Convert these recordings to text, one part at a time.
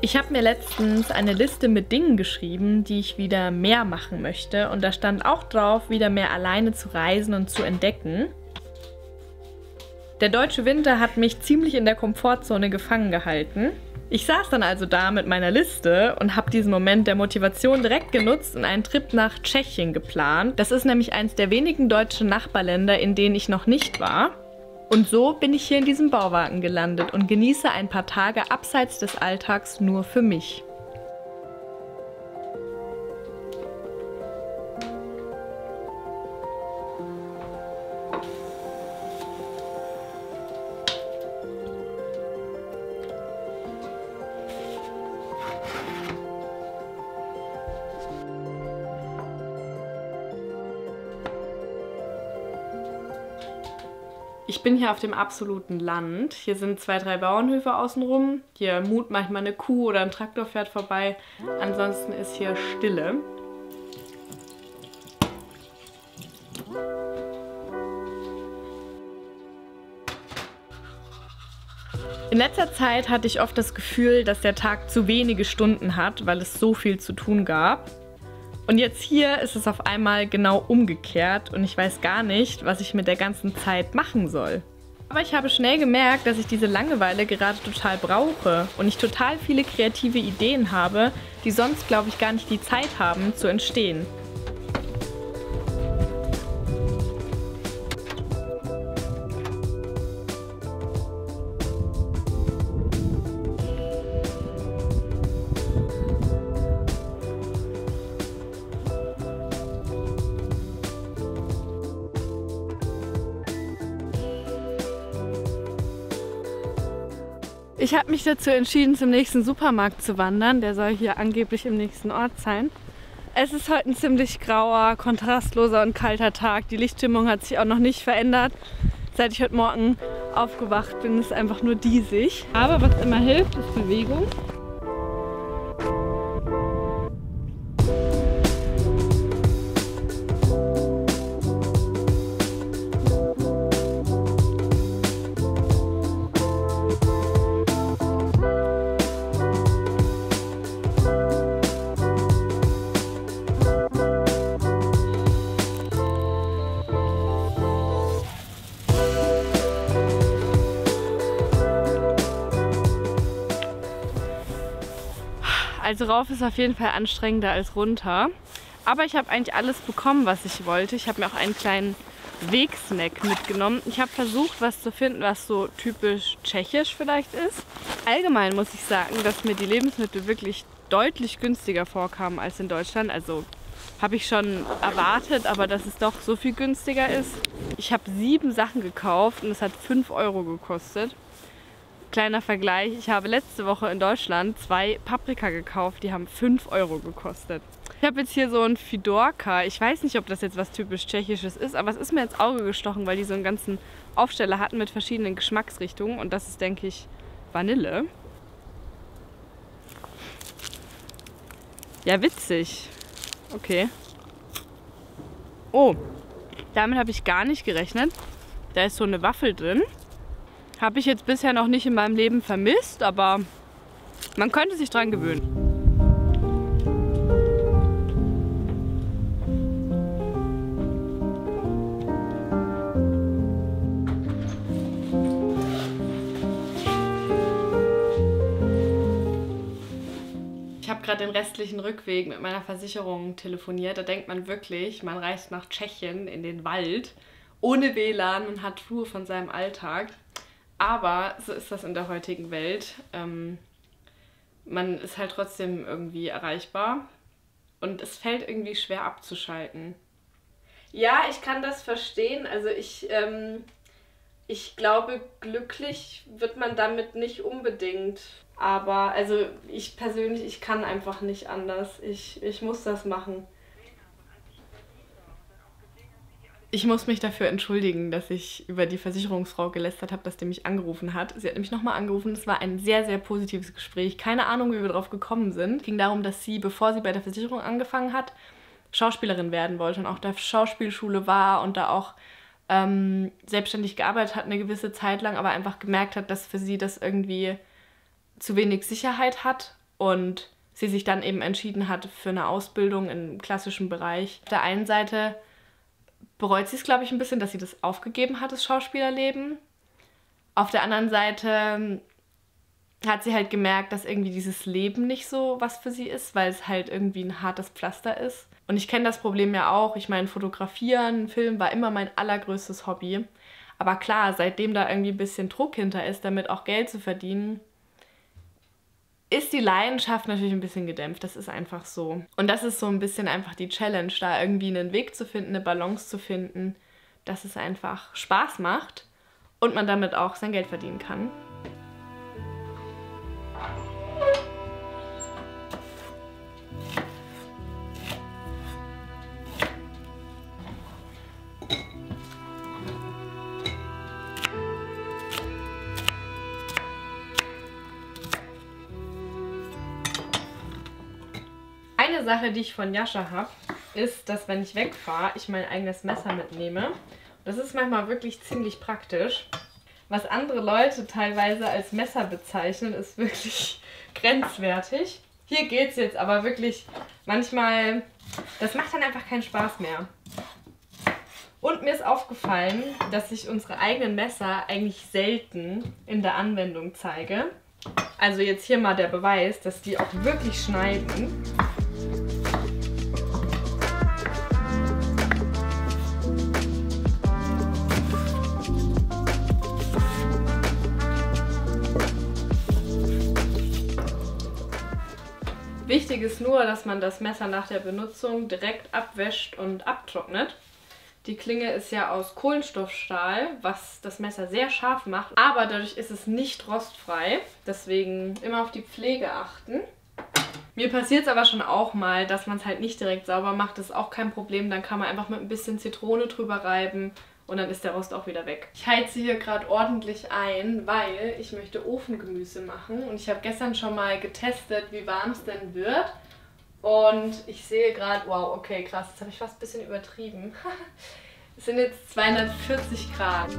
Ich habe mir letztens eine Liste mit Dingen geschrieben, die ich wieder mehr machen möchte. Und da stand auch drauf, wieder mehr alleine zu reisen und zu entdecken. Der deutsche Winter hat mich ziemlich in der Komfortzone gefangen gehalten. Ich saß dann also da mit meiner Liste und habe diesen Moment der Motivation direkt genutzt und einen Trip nach Tschechien geplant. Das ist nämlich eines der wenigen deutschen Nachbarländer, in denen ich noch nicht war. Und so bin ich hier in diesem Bauwagen gelandet und genieße ein paar Tage abseits des Alltags nur für mich. Ich bin hier auf dem absoluten Land. Hier sind 2, 3 Bauernhöfe außenrum. Hier mut manchmal eine Kuh oder ein Traktor fährt vorbei. Ansonsten ist hier Stille. In letzter Zeit hatte ich oft das Gefühl, dass der Tag zu wenige Stunden hat, weil es so viel zu tun gab. Und jetzt hier ist es auf einmal genau umgekehrt und ich weiß gar nicht, was ich mit der ganzen Zeit machen soll. Aber ich habe schnell gemerkt, dass ich diese Langeweile gerade total brauche und ich total viele kreative Ideen habe, die sonst, glaube ich, gar nicht die Zeit haben zu entstehen. Ich habe mich dazu entschieden, zum nächsten Supermarkt zu wandern. Der soll hier angeblich im nächsten Ort sein. Es ist heute ein ziemlich grauer, kontrastloser und kalter Tag. Die Lichtstimmung hat sich auch noch nicht verändert. Seit ich heute Morgen aufgewacht bin, ist es einfach nur diesig. Aber was immer hilft, ist Bewegung. Also rauf ist auf jeden Fall anstrengender als runter. Aber ich habe eigentlich alles bekommen, was ich wollte. Ich habe mir auch einen kleinen Wegsnack mitgenommen. Ich habe versucht, was zu finden, was so typisch tschechisch vielleicht ist. Allgemein muss ich sagen, dass mir die Lebensmittel wirklich deutlich günstiger vorkamen als in Deutschland. Also habe ich schon erwartet, aber dass es doch so viel günstiger ist. Ich habe 7 Sachen gekauft und es hat 5 Euro gekostet. Kleiner Vergleich, ich habe letzte Woche in Deutschland 2 Paprika gekauft, die haben 5 Euro gekostet. Ich habe jetzt hier so ein Fidorka, ich weiß nicht, ob das jetzt was typisch Tschechisches ist, aber es ist mir ins Auge gestochen, weil die so einen ganzen Aufsteller hatten mit verschiedenen Geschmacksrichtungen und das ist, denke ich, Vanille. Ja, witzig. Okay. Oh, damit habe ich gar nicht gerechnet. Da ist so eine Waffel drin. Habe ich jetzt bisher noch nicht in meinem Leben vermisst, aber man könnte sich dran gewöhnen. Ich habe gerade den restlichen Rückweg mit meiner Versicherung telefoniert. Da denkt man wirklich, man reist nach Tschechien in den Wald, ohne WLAN und hat Ruhe von seinem Alltag. Aber so ist das in der heutigen Welt. Man ist halt trotzdem irgendwie erreichbar und es fällt irgendwie schwer abzuschalten. Ja, ich kann das verstehen. Also ich glaube, glücklich wird man damit nicht unbedingt. Aber also ich persönlich, ich kann einfach nicht anders. Ich muss das machen. Ich muss mich dafür entschuldigen, dass ich über die Versicherungsfrau gelästert habe, dass die mich angerufen hat. Sie hat nämlich nochmal angerufen. Es war ein sehr, sehr positives Gespräch. Keine Ahnung, wie wir drauf gekommen sind. Es ging darum, dass sie, bevor sie bei der Versicherung angefangen hat, Schauspielerin werden wollte und auch der Schauspielschule war und da auch selbstständig gearbeitet hat eine gewisse Zeit lang, aber einfach gemerkt hat, dass für sie das irgendwie zu wenig Sicherheit hat und sie sich dann eben entschieden hat für eine Ausbildung im klassischen Bereich. Auf der einen Seite bereut sie es, glaube ich, ein bisschen, dass sie das aufgegeben hat, das Schauspielerleben. Auf der anderen Seite hat sie halt gemerkt, dass irgendwie dieses Leben nicht so was für sie ist, weil es halt irgendwie ein hartes Pflaster ist. Und ich kenne das Problem ja auch. Ich meine, fotografieren, Film war immer mein allergrößtes Hobby. Aber klar, seitdem da irgendwie ein bisschen Druck hinter ist, damit auch Geld zu verdienen, ist die Leidenschaft natürlich ein bisschen gedämpft. Das ist einfach so. Und das ist so ein bisschen einfach die Challenge, da irgendwie einen Weg zu finden, eine Balance zu finden, dass es einfach Spaß macht und man damit auch sein Geld verdienen kann. Eine Sache, die ich von Jascha habe, ist, dass wenn ich wegfahre, ich mein eigenes Messer mitnehme. Das ist manchmal wirklich ziemlich praktisch. Was andere Leute teilweise als Messer bezeichnen, ist wirklich grenzwertig. Hier geht es jetzt aber wirklich manchmal, das macht dann einfach keinen Spaß mehr. Und mir ist aufgefallen, dass ich unsere eigenen Messer eigentlich selten in der Anwendung zeige. Also jetzt hier mal der Beweis, dass die auch wirklich schneiden. Wichtig ist nur, dass man das Messer nach der Benutzung direkt abwäscht und abtrocknet. Die Klinge ist ja aus Kohlenstoffstahl, was das Messer sehr scharf macht, aber dadurch ist es nicht rostfrei. Deswegen immer auf die Pflege achten. Mir passiert es aber schon auch mal, dass man es halt nicht direkt sauber macht. Das ist auch kein Problem. Dann kann man einfach mit ein bisschen Zitrone drüber reiben und dann ist der Rost auch wieder weg. Ich heize hier gerade ordentlich ein, weil ich möchte Ofengemüse machen. Und ich habe gestern schon mal getestet, wie warm es denn wird. Und ich sehe gerade, wow, okay, krass, jetzt habe ich fast ein bisschen übertrieben. Es sind jetzt 240 Grad.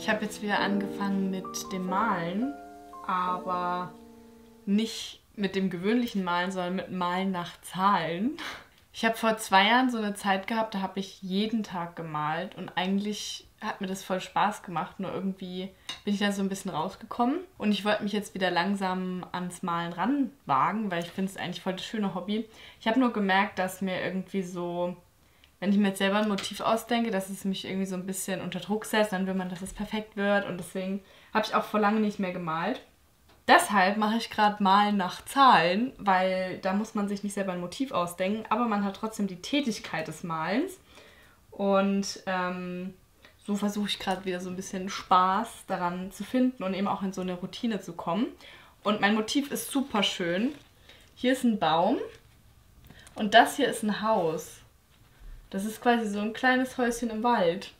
Ich habe jetzt wieder angefangen mit dem Malen, aber nicht mit dem gewöhnlichen Malen, sondern mit Malen nach Zahlen. Ich habe vor 2 Jahren so eine Zeit gehabt, da habe ich jeden Tag gemalt und eigentlich hat mir das voll Spaß gemacht, nur irgendwie bin ich da so ein bisschen rausgekommen und ich wollte mich jetzt wieder langsam ans Malen ranwagen, weil ich finde es eigentlich voll das schöne Hobby. Ich habe nur gemerkt, dass mir irgendwie so, wenn ich mir jetzt selber ein Motiv ausdenke, dass es mich irgendwie so ein bisschen unter Druck setzt, dann will man, dass es perfekt wird und deswegen habe ich auch vor lange nicht mehr gemalt. Deshalb mache ich gerade Malen nach Zahlen, weil da muss man sich nicht selber ein Motiv ausdenken, aber man hat trotzdem die Tätigkeit des Malens und so versuche ich gerade wieder so ein bisschen Spaß daran zu finden und eben auch in so eine Routine zu kommen. Und mein Motiv ist super schön. Hier ist ein Baum und das hier ist ein Haus. Das ist quasi so ein kleines Häuschen im Wald.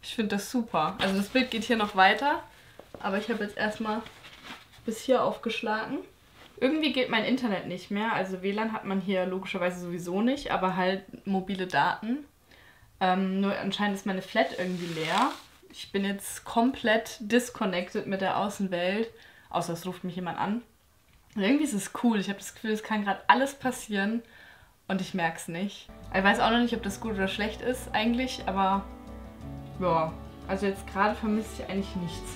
Ich finde das super. Also das Bild geht hier noch weiter, aber ich habe jetzt erstmal bis hier aufgeschlagen. Irgendwie geht mein Internet nicht mehr. Also WLAN hat man hier logischerweise sowieso nicht, aber halt mobile Daten. Nur anscheinend ist meine Flat irgendwie leer. Ich bin jetzt komplett disconnected mit der Außenwelt. Außer es ruft mich jemand an. Und irgendwie ist es cool. Ich habe das Gefühl, es kann gerade alles passieren und ich merke es nicht. Ich weiß auch noch nicht, ob das gut oder schlecht ist eigentlich, aber ja, also jetzt gerade vermisse ich eigentlich nichts.